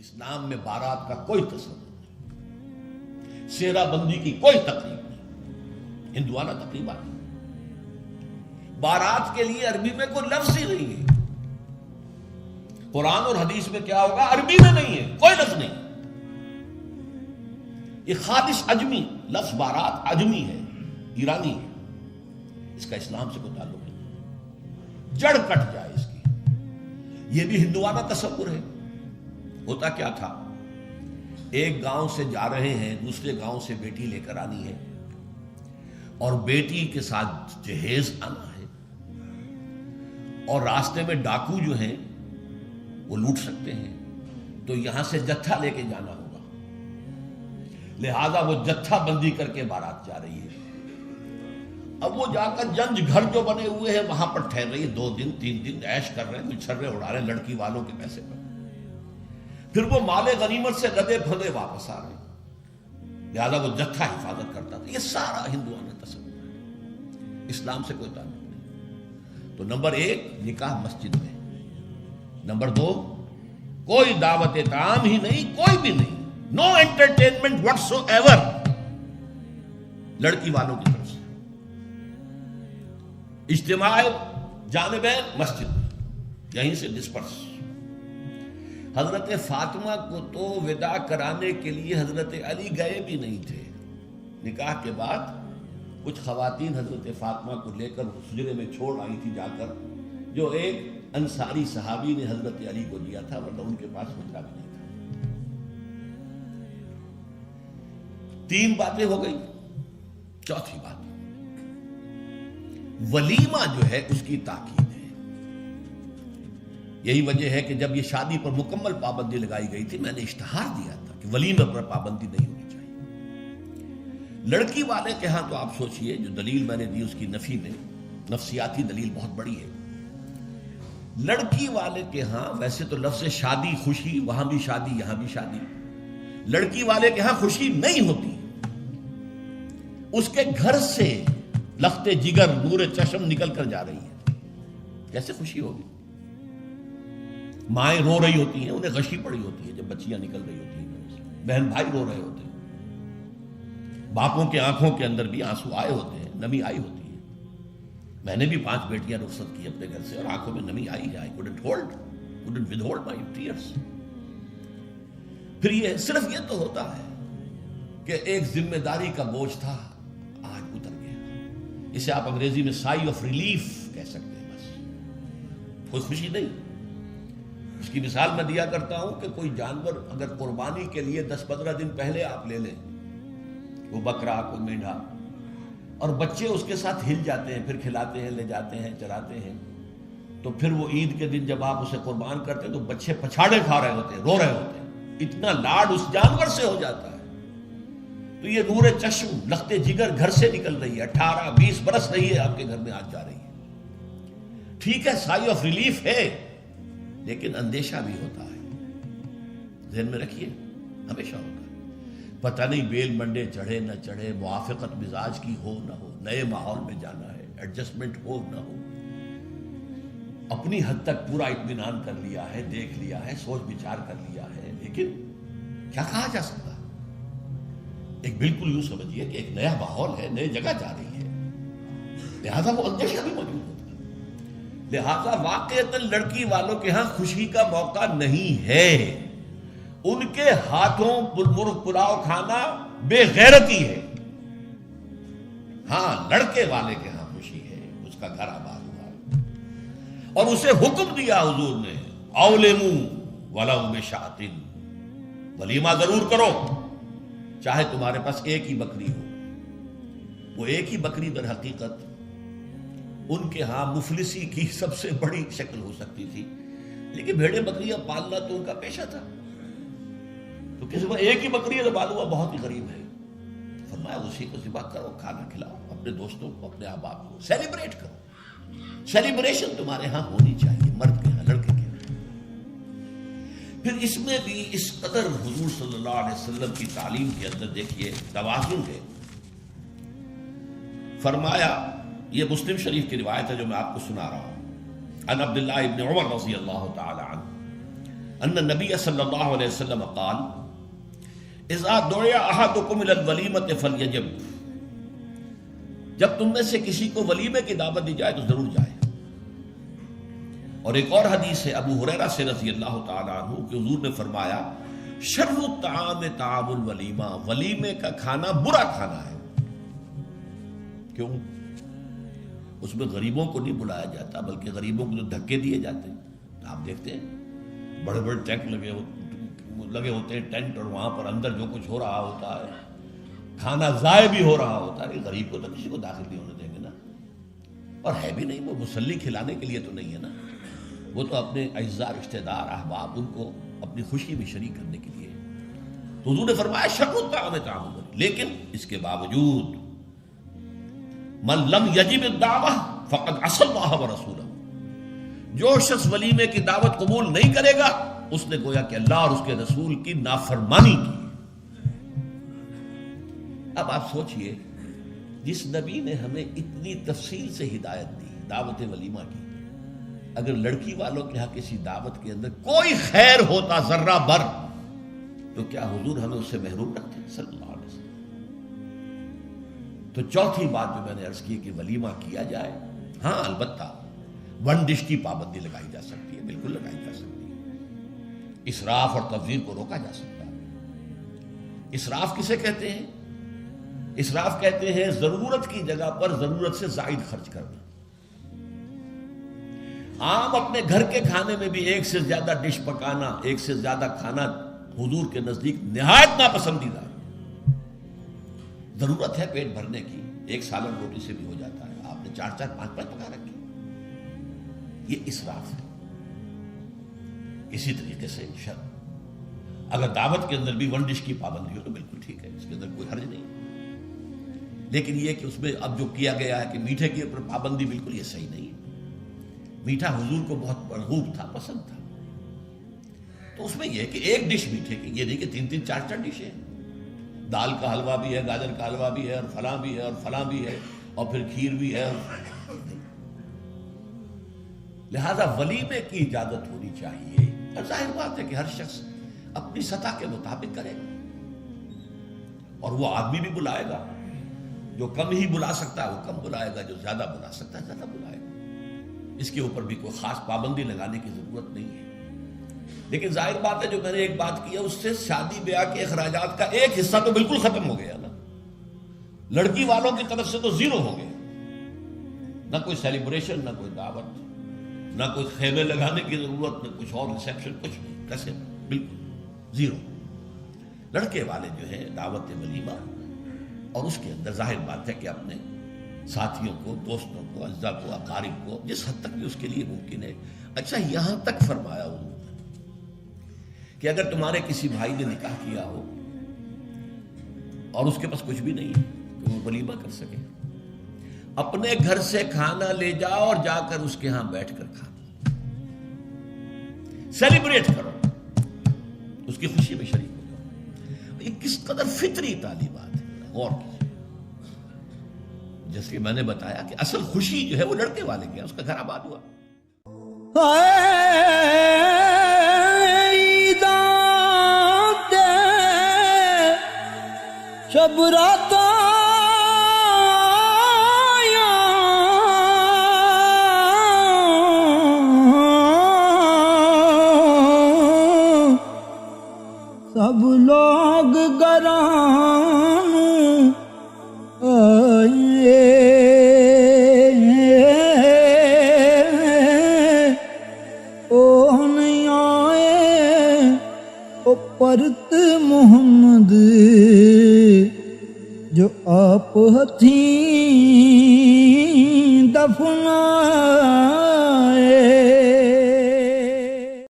اسلام میں بارات کا کوئی تصور نہیں، سیرا بندی کی کوئی تقریب نہیں، ہندوانہ تقریبا نہیں۔ بارات کے لیے عربی میں کوئی لفظ ہی نہیں ہے، قرآن اور حدیث میں کیا ہوگا؟ عربی میں نہیں ہے، کوئی لفظ نہیں۔ یہ خالص عجمی لفظ بارات عجمی ہے، ایرانی ہے، اس کا اسلام سے کوئی تعلق نہیں، جڑ کٹ جائے اس کی۔ یہ بھی ہندوانہ تصور ہے۔ ہوتا کیا تھا، ایک گاؤں سے جا رہے ہیں، دوسرے گاؤں سے بیٹی لے کر آنی ہے، اور بیٹی کے ساتھ جہیز آنا ہے، اور راستے میں ڈاکو جو ہیں وہ لوٹ سکتے ہیں، تو یہاں سے جتھا لے کے جانا ہوگا، لہذا وہ جتھا بندی کر کے بارات جا رہی ہے۔ اب وہ جا کر جنج گھر جو بنے ہوئے ہیں وہاں پر ٹھہر رہی ہے، 2 دن 3 دن عیش کر رہے ہیں، کچھ چھرے اڑا رہے ہیں لڑکی والوں کے پیسے پر، پھر وہ مال غنیمت سے لدے پھندے واپس آ رہے ہیں، لہذا وہ جتھا حفاظت کرتا تھا۔ یہ سارا ہندوانہ تصور ہے، اسلام سے کوئی تعلق نہیں۔ تو نمبر 1 نکاح مسجد میں، نمبر 2 کوئی دعوت طعام ہی نہیں، کوئی بھی نہیں، نو انٹرٹینمنٹ واٹس ایور لڑکی والوں کی طرف سے۔ اجتماع جانبین مسجد میں، یہیں سے ڈسپرس۔ حضرت فاطمہ کو تو وداع کرانے کے لیے حضرت علی گئے بھی نہیں تھے۔ نکاح کے بعد کچھ خواتین حضرت فاطمہ کو لے کر حجرے میں چھوڑ آئی تھی جا کر، جو ایک انصاری صحابی نے حضرت علی کو دیا تھا، ورنہ ان کے پاس حجرہ بھی نہیں تھا۔ 3 باتیں ہو گئی، چوتھی بات ولیمہ جو ہے اس کی تاکید ہے۔ یہی وجہ ہے کہ جب یہ شادی پر مکمل پابندی لگائی گئی تھی، میں نے اشتہار دیا تھا کہ ولیمہ پر پابندی نہیں ہونی چاہیے۔ لڑکی والے کے ہاں تو آپ سوچئے، جو دلیل میں نے دی اس کی نفی میں، نفسیاتی دلیل بہت بڑی ہے۔ لڑکی والے کے ہاں ویسے تو لفظ شادی خوشی، وہاں بھی شادی یہاں بھی شادی، لڑکی والے کے ہاں خوشی نہیں ہوتی۔ اس کے گھر سے لخت جگر نور چشم نکل کر جا رہی ہے، کیسے خوشی ہوگی؟ مائیں رو رہی ہوتی ہیں، انہیں غشی پڑی ہوتی ہے جب بچیاں نکل رہی ہوتی ہیں، بہن بھائی رو رہے ہوتے ہیں، باپوں کے آنکھوں کے اندر بھی آنسو آئے ہوتے ہیں، نمی آئی ہوتی ہے۔ میں نے بھی 5 بیٹیاں رخصت کی اپنے گھر سے، اور آنکھوں میں نمی آئی ہے، couldn't withhold my tears۔ پھر یہ صرف یہ تو ہوتا ہے کہ ایک ذمہ داری کا بوجھ تھا، آج اتر گیا۔ اسے آپ انگریزی میں سائی آف ریلیف کہہ سکتے ہیں، بس کوئی خوشی نہیں۔ اس کی مثال میں دیا کرتا ہوں کہ کوئی جانور اگر قربانی کے لیے 10-15 دن پہلے آپ لے لیں، وہ بکرا کوئی مینڈھا، اور بچے اس کے ساتھ ہل جاتے ہیں، پھر کھلاتے ہیں، لے جاتے ہیں، چراتے ہیں، تو پھر وہ عید کے دن جب آپ اسے قربان کرتے ہیں تو بچے پچھاڑے کھا رہے ہوتے ہیں، رو رہے ہوتے ہیں، اتنا لاڈ اس جانور سے ہو جاتا ہے۔ تو یہ نور چشم لخت جگر گھر سے نکل رہی ہے، 18-20 برس رہی ہے آپ کے گھر میں، آج جا رہی ہے۔ ٹھیک ہے، سائی آف ریلیف ہے، لیکن اندیشہ بھی ہوتا ہے، ذہن میں رکھیے، ہمیشہ ہوتا ہے۔ پتہ نہیں بیل منڈے چڑھے نہ چڑھے، موافقت مزاج کی ہو نہ ہو، نئے ماحول میں جانا ہے، ایڈجسٹمنٹ ہو نہ ہو۔ اپنی حد تک پورا اطمینان کر لیا ہے، دیکھ لیا ہے، سوچ بچار کر لیا ہے، لیکن کیا کہا جا سکتا؟ ایک بالکل یوں سمجھیے کہ ایک نیا ماحول ہے، نئے جگہ جا رہی ہے، لہذا وہ اندیشہ بھی موجود ہوتا ہے۔ لہذا واقعتاً لڑکی والوں کے ہاں خوشی کا موقع نہیں ہے، ان کے ہاتھوں مرغ پلاؤ کھانا بے غیرتی ہے۔ ہاں لڑکے والے کے ہاں خوشی ہے، اس کا گھر آباد ہوا ہے، اور اسے حکم دیا حضور نے، اولموا ولو بشاۃ، ولیمہ ضرور کرو، چاہے تمہارے پاس ایک ہی بکری ہو۔ وہ ایک ہی بکری در حقیقت ان کے ہاں مفلسی کی سب سے بڑی شکل ہو سکتی تھی، لیکن بھیڑیں بکریاں پالنا تو ان کا پیشہ تھا، تو کسی کو ایک ہی بکری پالنا بہت ہی غریب ہے، فرمایا اسی کو ذبح کرو، کھانا کھلاؤ اپنے دوستوں کو، اپنے احباب کو، سیلیبریٹ کرو۔ سیلیبریشن تمہارے ہاں ہونی چاہیے، مرد کے ہاں، لڑکے کے ہاں۔ پھر اس میں بھی اس قدر حضور صلی اللہ علیہ وسلم کی تعلیم کے اندر دیکھیے توازن ہے۔ فرمایا، یہ مسلم شریف کی روایت ہے جو میں آپ کو سنا رہا ہوں، عن عبداللہ ابن عمر رضی اللہ تعالی عنہ ان النبی صلی اللہ علیہ وسلم قال اذا دعی احدکم الی الولیمۃ فلیجب، جب تم میں سے کسی کو ولیمے کی دعوت دی جائے تو ضرور جائے۔ اور ایک اور حدیث ہے ابو ہریرہ سے رضی اللہ تعالیٰ عنہ کہ حضور نے فرمایا شر الطعام طعام الولیمہ، ولیمے کا کھانا برا کھانا ہے۔ کیوں؟ اس میں غریبوں کو نہیں بلایا جاتا بلکہ غریبوں کو جو دھکے دیے جاتے ہیں۔ آپ دیکھتے ہیں بڑے بڑے ٹینٹ لگے ہوتے ہیں ٹینٹ، اور وہاں پر اندر جو کچھ ہو رہا ہوتا ہے، کھانا ضائع بھی ہو رہا ہوتا ہے، غریب کو تو کسی کو داخل نہیں ہونے دیں گے نا، اور ہے بھی نہیں، وہ مسلی کھلانے کے لیے تو نہیں ہے نا، وہ تو اپنے اعزاء رشتہ دار احباب ان کو اپنی خوشی میں شریک کرنے کے لیے۔ تو حضور نے فرمایا شر الطعام طعام الولیمہ، لیکن اس کے باوجود من لم یجب الدعوہ فقد عصى اللہ ورسولہ، جو شخص ولیمے کی دعوت قبول نہیں کرے گا اس نے گویا کہ اللہ اور اس کے رسول کی نافرمانی کی۔ اب آپ سوچئے جس نبی نے ہمیں اتنی تفصیل سے ہدایت دی دعوت ولیمہ کی، اگر لڑکی والوں کے ہاں کسی دعوت کے اندر کوئی خیر ہوتا ذرہ بر تو کیا حضور ہمیں اس سے محروم رکھتے صلی اللہ علیہ وسلم؟ تو چوتھی بات جو میں نے عرض کی کہ ولیمہ کیا جائے، ہاں البتہ ون ڈش کی پابندی لگائی جا سکتی ہے، بالکل لگائی جا سکتی ہے، اسراف اور تبذیر کو روکا جا سکتا ہے۔ اسراف کسے کہتے ہیں؟ اسراف کہتے ہیں ضرورت کی جگہ پر ضرورت سے زائد خرچ کرنا۔ عام اپنے گھر کے کھانے میں بھی ایک سے زیادہ ڈش پکانا، ایک سے زیادہ کھانا حضور کے نزدیک نہایت ناپسندیدہ ہے۔ ضرورت ہے پیٹ بھرنے کی، ایک سالن روٹی سے بھی ہو جاتا ہے، آپ نے 4 4 5 5 پکا رکھے، یہ اسراف ہے۔ اسی طریقے سے اگر دعوت کے اندر بھی ون ڈش کی پابندی ہو تو بالکل ٹھیک ہے، اس کے اندر کوئی حرج نہیں، لیکن یہ کہ اس میں اب جو کیا گیا ہے کہ میٹھے کے اوپر پابندی، بالکل یہ صحیح نہیں ہے۔ میٹھا حضور کو بہت مرغوب تھا، پسند تھا، تو اس میں یہ کہ ایک ڈش میٹھے کی، یہ نہیں کہ 3 3 4 4 ڈشیں، دال کا حلوہ بھی ہے، گاجر کا حلوہ بھی ہے، اور فلاں بھی ہے، اور فلاں بھی ہے، اور پھر کھیر بھی ہے۔ لہذا ولیمے کی اجازت ہونی چاہیے، اور ظاہر بات ہے کہ ہر شخص اپنی سطح کے مطابق کرے گا، اور وہ آدمی بھی بلائے گا، جو کم ہی بلا سکتا ہے وہ کم بلائے گا، جو زیادہ بلا سکتا ہے زیادہ بلائے گا۔ اس کے اوپر بھی کوئی خاص پابندی لگانے کی ضرورت نہیں ہے۔ لیکن ظاہر بات ہے جو میں نے ایک بات کی ہے، اس سے شادی بیاہ کے اخراجات کا ایک حصہ تو بالکل ختم ہو گیا نا، لڑکی والوں کی طرف سے تو زیرو ہو گیا، نہ کوئی سیلیبریشن، نہ کوئی دعوت، نہ کوئی خیمے لگانے کی ضرورت، نہ کچھ اور ریسیپشن، کچھ نہیں، کیسے بالکل زیرو۔ لڑکے والے جو ہیں دعوت ولیمہ، اور اس کے اندر ظاہر بات ہے کہ اپنے ساتھیوں کو، دوستوں کو، اعزاء کو، اقارب کو جس حد تک بھی اس کے لیے ممکن ہے۔ اچھا یہاں تک فرمایا انہوں نے کہ اگر تمہارے کسی بھائی نے نکاح کیا ہو اور اس کے پاس کچھ بھی نہیں ہے تو وہ ولیمہ کر سکے، اپنے گھر سے کھانا لے جاؤ اور جا کر اس کے ہاں بیٹھ کر کھا، سیلیبریٹ کرو، اس کی خوشی میں شریک ہو جاؤ۔ یہ کس قدر فطری تعلیمات ہے، غور کیجیے۔ جیسے میں نے بتایا کہ اصل خوشی جو ہے وہ لڑکے والے کی ہے، اس کا گھر آباد ہوا۔ شب رات سب لوگ گران آئے، او نہیں آئے او پرت محمد جو آپ ہتھیں دفنا